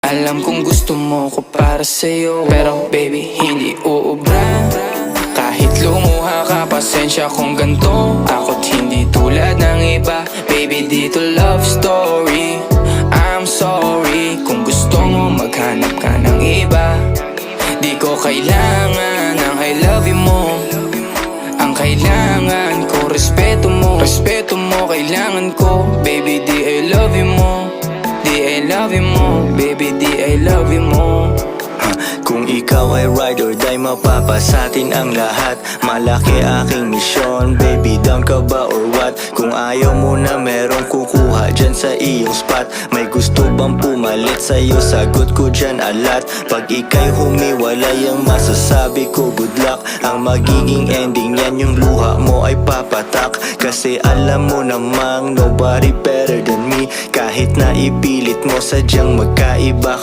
Alam kong gusto mo ko para sa'yo, pero baby hindi uubra. Kahit lumuha ka, pasensya kung ganto. Ako't hindi tulad ng iba. Baby, dito love story. I'm sorry kung gusto mo maghanap ka ng iba. Di ko kailangan ng I love you mo. Ang kailangan ko, respeto mo. Respeto mo, kailangan ko. Baby, di I love you mo. Di I love you mo. Baby, di I love you mo. Kung ikaw ay ride or die, mapapasatin ang lahat. Malaki aking misyon, baby, down ka ba or what? Kung ayaw mo na merong kukuha dyan sa iyong spot. May gusto bang pumalit sa'yo? Sagot ko dyan alat. Pag ika'y humiwalay, ang masasabi ko good luck. Ang magiging ending yan, yung luha mo ay papatak. Kasi alam mo namang nobody better than me. Kahit na ipilit mo, sadyang magkaiba